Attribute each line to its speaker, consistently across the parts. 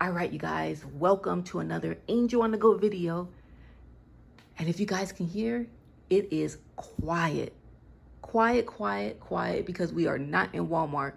Speaker 1: All right, you guys, welcome to another Angel on the Go video. And if you guys can hear, it is quiet. Quiet, because we are not in Walmart.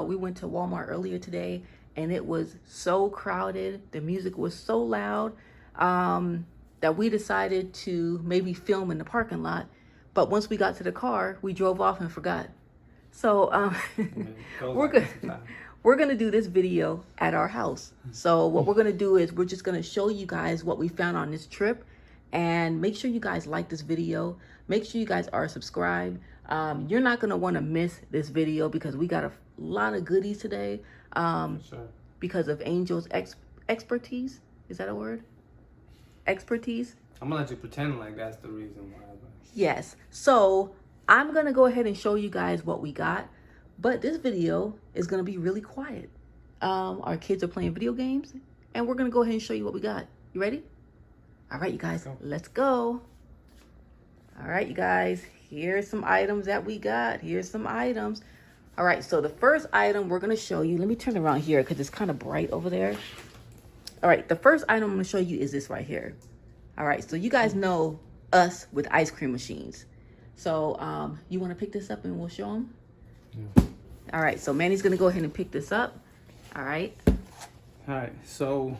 Speaker 1: We went to Walmart earlier today and it was so crowded. The music was so loud that we decided to maybe film in the parking lot. But once we got to the car, we drove off and forgot. So we're gonna do this video at our house. So what we're gonna do is we're just gonna show you guys what we found on this trip, and make sure you guys like this video. Make sure you guys are subscribed. You're not gonna want to miss this video because we got a lot of goodies today. Because of Angel's expertise. Is that a word? Expertise.
Speaker 2: I'm gonna let you pretend like that's the reason why.
Speaker 1: Yes. So I'm gonna go ahead and show you guys what we got. But this video is going to be really quiet. Our kids are playing video games, and we're going to go ahead and show you what we got. You ready? All right, you guys, let's go. All right, you guys, here's some items that we got. Here's some items. All right, so the first item we're going to show you, let me turn around here because it's kind of bright over there. All right, the first item I'm going to show you is this right here. All right, so you guys know us with ice cream machines. So you want to pick this up and we'll show them? Yeah. All right, so Manny's gonna go ahead and pick this up. All right,
Speaker 2: so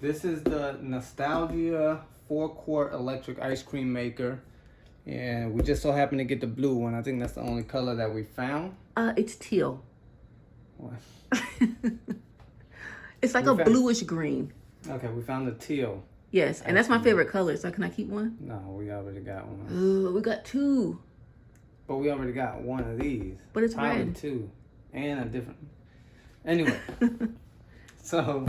Speaker 2: this is the Nostalgia 4-quart electric ice cream maker, and we just so happen to get the blue one. I think that's the only color that we found.
Speaker 1: It's teal.
Speaker 2: What?
Speaker 1: It's like a bluish green.
Speaker 2: Okay, we found the teal.
Speaker 1: Yes, and that's my favorite color. So can I keep one?
Speaker 2: No, we already got one.
Speaker 1: Ooh, we got two.
Speaker 2: But we already got one of these.
Speaker 1: But it's
Speaker 2: probably
Speaker 1: red.
Speaker 2: Two. And a different. Anyway. So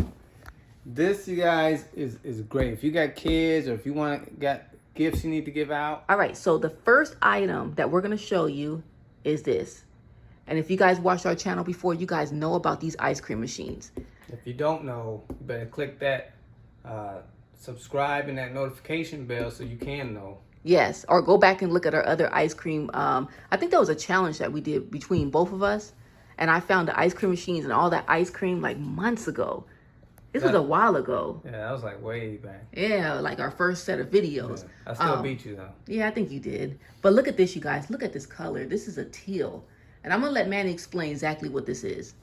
Speaker 2: this, you guys, is great. If you got kids or if you got gifts you need to give out.
Speaker 1: All right. So the first item that we're going to show you is this. And if you guys watched our channel before, you guys know about these ice cream machines. If
Speaker 2: you don't know, you better click that subscribe and that notification bell so you can know.
Speaker 1: Yes, or go back and look at our other ice cream. I think that was a challenge that we did between both of us. And I found the ice cream machines and all that ice cream like months ago. This was a while ago.
Speaker 2: Yeah, that was like way back.
Speaker 1: Yeah, like our first set of videos.
Speaker 2: Yeah, I still beat you though.
Speaker 1: Yeah, I think you did. But look at this, you guys. Look at this color. This is a teal. And I'm going to let Manny explain exactly what this is.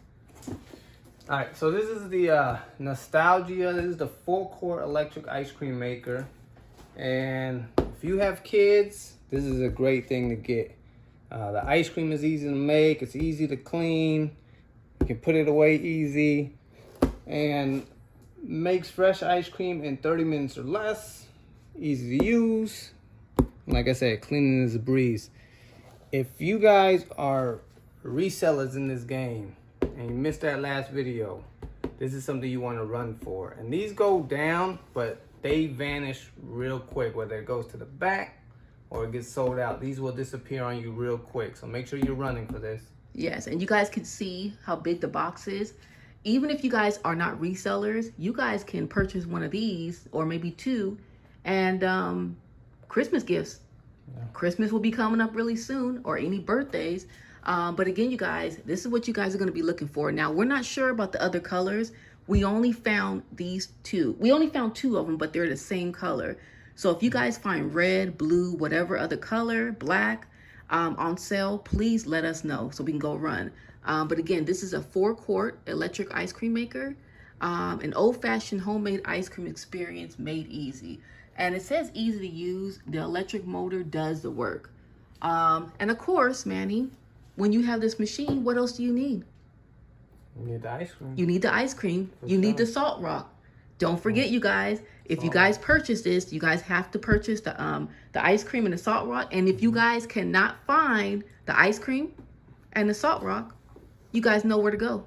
Speaker 2: All right, so this is the Nostalgia. This is the 4-quart electric ice cream maker. And if you have kids, this is a great thing to get. The ice cream is easy to make. It's easy to clean. You can put it away easy. And makes fresh ice cream in 30 minutes or less. Easy to use. Like I said, cleaning is a breeze. If you guys are resellers in this game and you missed that last video, this is something you want to run for. And these go down, but they vanish real quick, whether it goes to the back or it gets sold out. These will disappear on you real quick. So make sure you're running for this. Yes,
Speaker 1: and you guys can see how big the box is. Even if you guys are not resellers, you guys can purchase one of these or maybe two, and Christmas gifts. Yeah. Christmas will be coming up really soon, or any birthdays. But again, you guys, this is what you guys are going to be looking for. Now, we're not sure about the other colors. We only found these two. We only found two of them, but they're the same color. So if you guys find red, blue, whatever other color, black, on sale, please let us know so we can go run. But again, this is a 4-quart electric ice cream maker, an old-fashioned homemade ice cream experience made easy. And it says easy to use. The electric motor does the work. And of course, Manny, when you have this machine, what else do you need?
Speaker 2: You need the ice cream.
Speaker 1: You need the ice cream. You need the salt rock. Don't forget, you guys, if you guys purchase this, you guys have to purchase the ice cream and the salt rock. And if you guys cannot find the ice cream and the salt rock, you guys know where to go.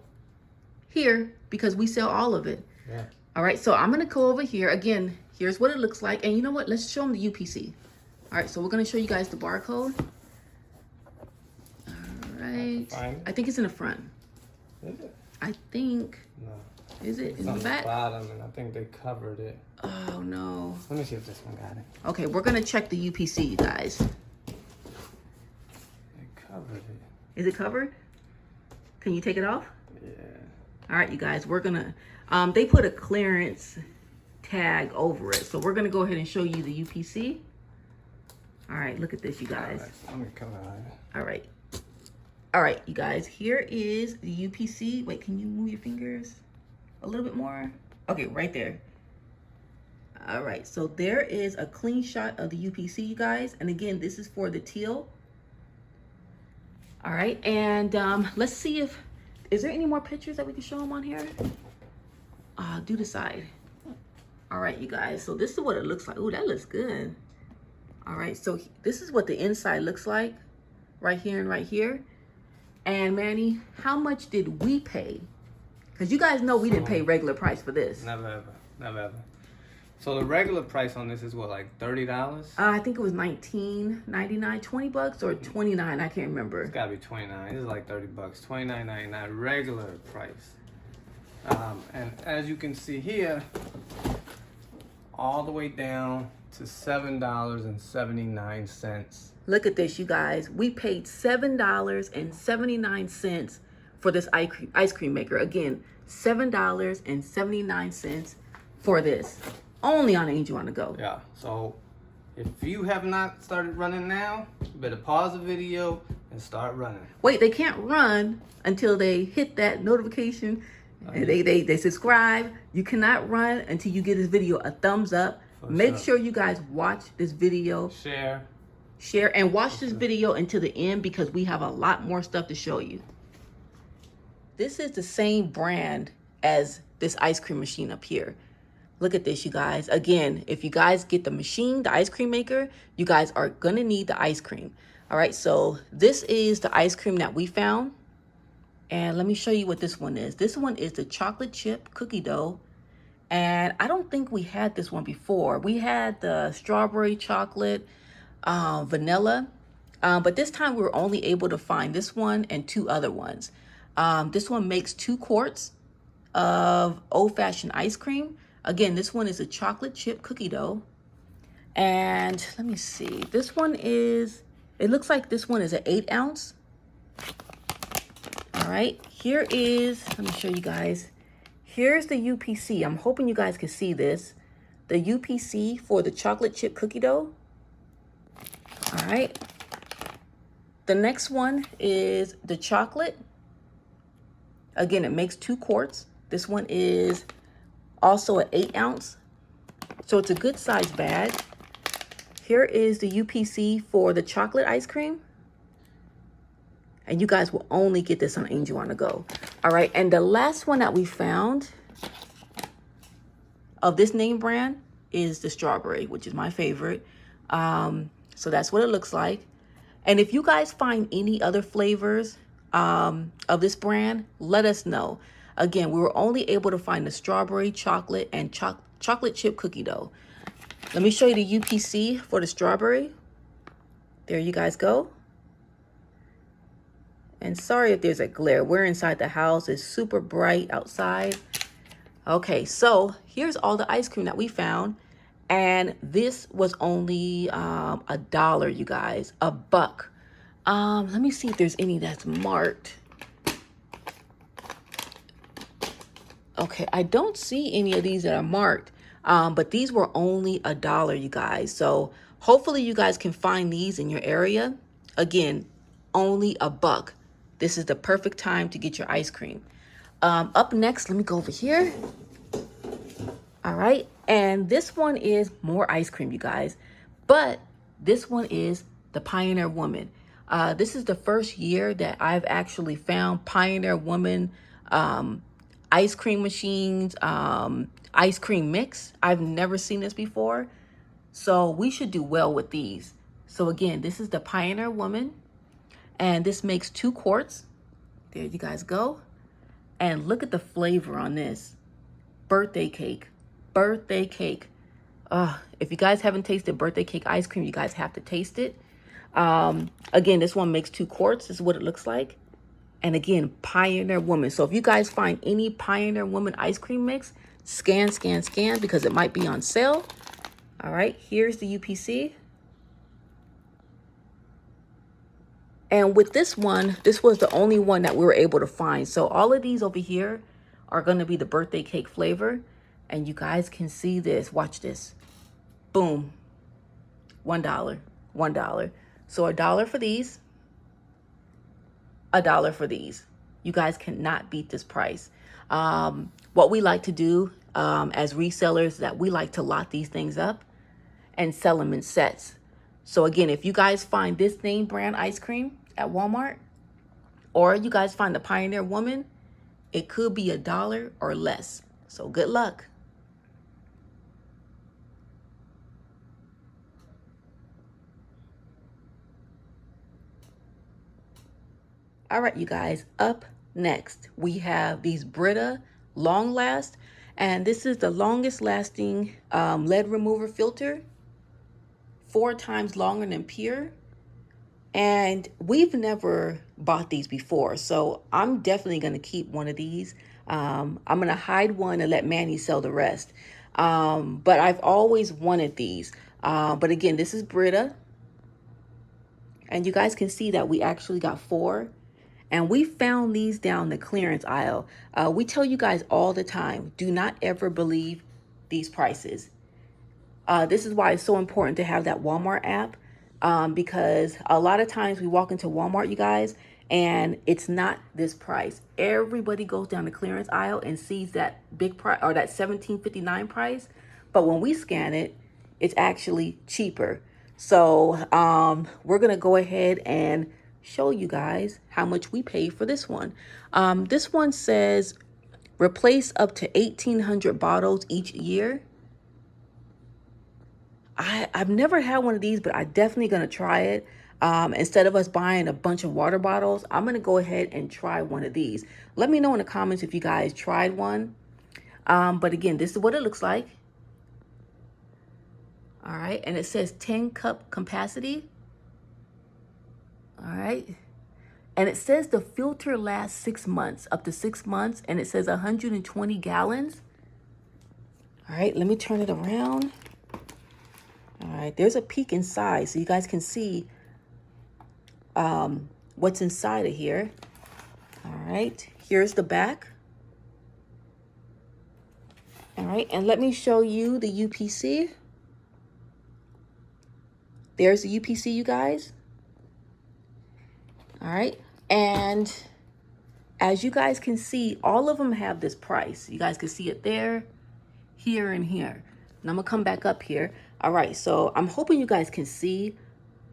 Speaker 1: Here, because we sell all of it. Yeah. All right, so I'm going to go over here. Again, here's what it looks like. And you know what? Let's show them the UPC. All right, so we're going to show you guys the barcode. All right. I think it's in the front.
Speaker 2: Is it?
Speaker 1: I think.
Speaker 2: No.
Speaker 1: Is it in the back?
Speaker 2: Bottom, and I think they covered it.
Speaker 1: Oh no.
Speaker 2: Let me see if this one got it.
Speaker 1: Okay, we're gonna check the UPC, you guys.
Speaker 2: They covered it.
Speaker 1: Is it covered? Can you take it off?
Speaker 2: Yeah.
Speaker 1: All right, you guys, we're gonna, they put a clearance tag over it. So we're gonna go ahead and show you the UPC. All right, look at this, you guys.
Speaker 2: All right, so let me come out.
Speaker 1: All right. All right, you guys, here is the UPC. Wait, can you move your fingers a little bit more? Okay, right there. All right, so there is a clean shot of the UPC, you guys. And again, this is for the teal. All right, and let's see if, is there any more pictures that we can show them on here? Do the side. All right, you guys, so this is what it looks like. Ooh, that looks good. All right, so this is what the inside looks like, right here and right here. And Manny, how much did we pay? Because you guys know we didn't pay regular price for this.
Speaker 2: Never ever, never ever. So the regular price on this is what, like $30?
Speaker 1: I think it was $19.99, 20 bucks or 29, I can't remember.
Speaker 2: It's gotta be 29. This is like $30, $29.99 regular price. And as you can see here, all the way down to $7.79.
Speaker 1: Look at this, you guys. We paid $7.79 for this ice cream maker. Again, $7.79 for this. Only on Angel on the Go.
Speaker 2: Yeah, so if you have not started running now, you better pause the video and start running.
Speaker 1: Wait, they can't run until they hit that notification and they subscribe. You cannot run until you give this video a thumbs up. Make sure you guys watch this video. Share and watch this video until the end because we have a lot more stuff to show you. This is the same brand as this ice cream machine up here. Look at this, you guys. Again, if you guys get the machine, the ice cream maker, you guys are gonna need the ice cream. All right, so this is the ice cream that we found. And let me show you what this one is. This one is the chocolate chip cookie dough. And I don't think we had this one before. We had the strawberry chocolate, vanilla. But this time we were only able to find this one and 2 other ones. This one makes 2 quarts of old-fashioned ice cream. Again, this one is a chocolate chip cookie dough. And let me see. This one is, it looks like this one is an 8 ounce. All right, here is, let me show you guys. Here's the UPC. I'm hoping you guys can see this. The UPC for the chocolate chip cookie dough. All right. The next one is the chocolate. Again, it makes 2 quarts. This one is also an 8 ounce. So it's a good size bag. Here is the UPC for the chocolate ice cream. And you guys will only get this on Angel on the Go. All right, and the last one that we found of this name brand is the strawberry, which is my favorite. So that's what it looks like. And if you guys find any other flavors of this brand, let us know. Again, we were only able to find the strawberry, chocolate, and chocolate chip cookie dough. Let me show you the UPC for the strawberry. There you guys go. And sorry if there's a glare. We're inside the house. It's super bright outside. Okay, so here's all the ice cream that we found. And this was only $1, you guys. $1. Let me see if there's any that's marked. Okay, I don't see any of these that are marked. But these were only $1, you guys. So hopefully you guys can find these in your area. Again, only $1. This is the perfect time to get your ice cream. Up next, let me go over here. All right, and this one is more ice cream, you guys. But this one is the Pioneer Woman. This is the first year that I've actually found Pioneer Woman ice cream machines, ice cream mix. I've never seen this before. So we should do well with these. So again, this is the Pioneer Woman. And this makes 2 quarts. There you guys go. And look at the flavor on this. Birthday cake. Birthday cake. If you guys haven't tasted birthday cake ice cream, you guys have to taste it. Again, this one makes 2 quarts. This is what it looks like. And again, Pioneer Woman. So if you guys find any Pioneer Woman ice cream mix, scan, because it might be on sale. All right, here's the UPC. And with this one, this was the only one that we were able to find. So all of these over here are going to be the birthday cake flavor. And you guys can see this. Watch this. Boom. $1. $1. So $1 for these. $1 for these. You guys cannot beat this price. What we like to do as resellers is that we like to lot these things up and sell them in sets. So again, if you guys find this name brand ice cream at Walmart, or you guys find the Pioneer Woman, it could be $1 or less. So good luck. All right, you guys, up next, we have these Brita Long Last, and this is the longest lasting lead remover filter, 4 times longer than Pure. And we've never bought these before, so I'm definitely going to keep one of these. I'm going to hide one and let Manny sell the rest. But I've always wanted these. But again, this is Brita. And you guys can see that we actually got 4. And we found these down the clearance aisle. We tell you guys all the time, do not ever believe these prices. This is why it's so important to have that Walmart app. Because a lot of times we walk into Walmart, you guys, and it's not this price. Everybody goes down the clearance aisle and sees that big price or that $17.59 price. But when we scan it, it's actually cheaper. So we're going to go ahead and show you guys how much we paid for this one. This one says replace up to 1,800 bottles each year. I've never had one of these, but I'm definitely going to try it. Instead of us buying a bunch of water bottles, I'm going to go ahead and try one of these. Let me know in the comments if you guys tried one. But again, this is what it looks like. All right. And it says 10 cup capacity. All right. And it says the filter lasts 6 months, up to 6 months. And it says 120 gallons. All right. Let me turn it around. All right, there's a peek inside so you guys can see what's inside of here. All right, here's the back. All right, and let me show you the UPC. There's the UPC, you guys. All right, and as you guys can see, all of them have this price. You guys can see it there, here, and here. And I'm gonna come back up here. All right, so I'm hoping you guys can see,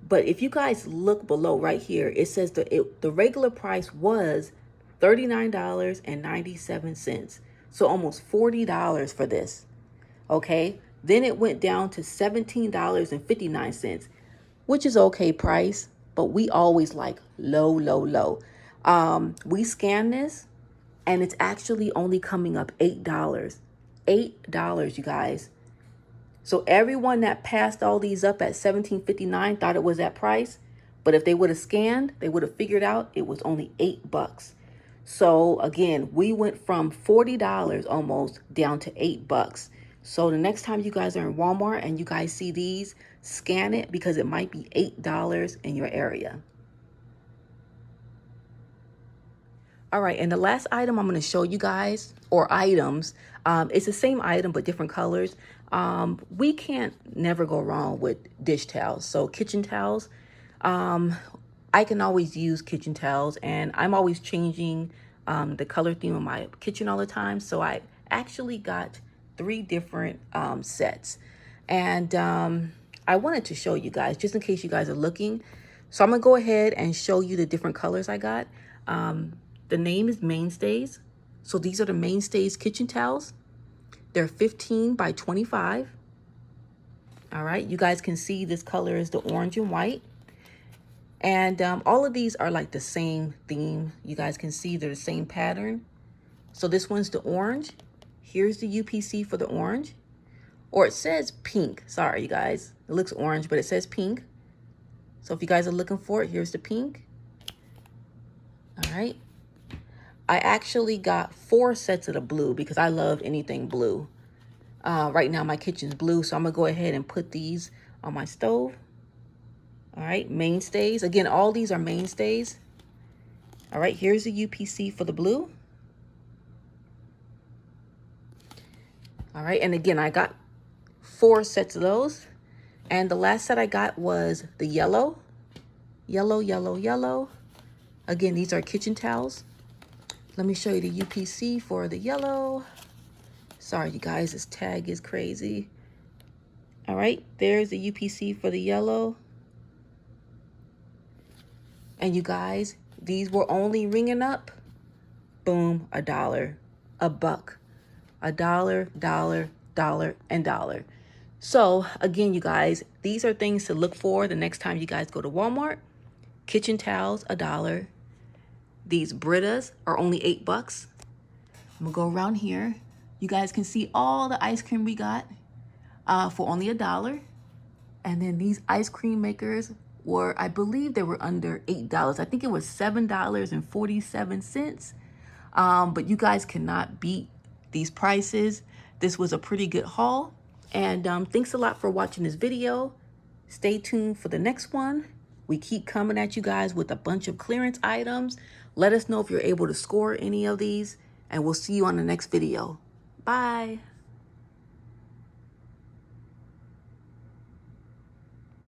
Speaker 1: but if you guys look below right here, it says the regular price was $39.97. So almost $40 for this, okay? Then it went down to $17.59, which is okay price, but we always like low, low, low. We scanned this, and it's actually only coming up $8. $8, you guys. So everyone that passed all these up at $17.59 thought it was that price. But if they would have scanned, they would have figured out it was only $8. So again, we went from $40 almost down to $8. So the next time you guys are in Walmart and you guys see these, scan it because it might be $8 in your area. All right, and the last item I'm going to show you guys, or items, it's the same item but different colors. We can't never go wrong with dish towels. So kitchen towels, I can always use kitchen towels, and I'm always changing the color theme of my kitchen all the time. So I actually got 3 different sets, and I wanted to show you guys just in case you guys are looking. So I'm gonna go ahead and show you the different colors I got. The name is Mainstays. So these are the Mainstays kitchen towels. They're 15 by 25. All right, you guys can see this color is the orange and white. And all of these are like the same theme. You guys can see they're the same pattern. So this one's the orange. Here's the UPC for the orange. Or it says pink. Sorry, you guys. It looks orange, but it says pink. So if you guys are looking for it, here's the pink. All right. I actually got 4 sets of the blue because I love anything blue. Right now my kitchen's blue, so I'm gonna go ahead and put these on my stove. All right, Mainstays. Again, all these are Mainstays. All right, here's the UPC for the blue. All right, and again, I got 4 sets of those. And the last set I got was the yellow. Again, these are kitchen towels. Let me show you the UPC for the yellow. Sorry, you guys, this tag is crazy. All right, there's the UPC for the yellow. And you guys, these were only ringing up, boom, $1, $1, $1, $1, and $1. So again, you guys, these are things to look for the next time you guys go to Walmart. Kitchen towels, $1. These Britas are only $8. I'm gonna go around here. You guys can see all the ice cream we got for only $1. And then these ice cream makers were, I believe they were under $8. I think it was $7.47. But you guys cannot beat these prices. This was a pretty good haul. And thanks a lot for watching this video. Stay tuned for the next one. We keep coming at you guys with a bunch of clearance items. Let us know if you're able to score any of these, and we'll see you on the next video. Bye.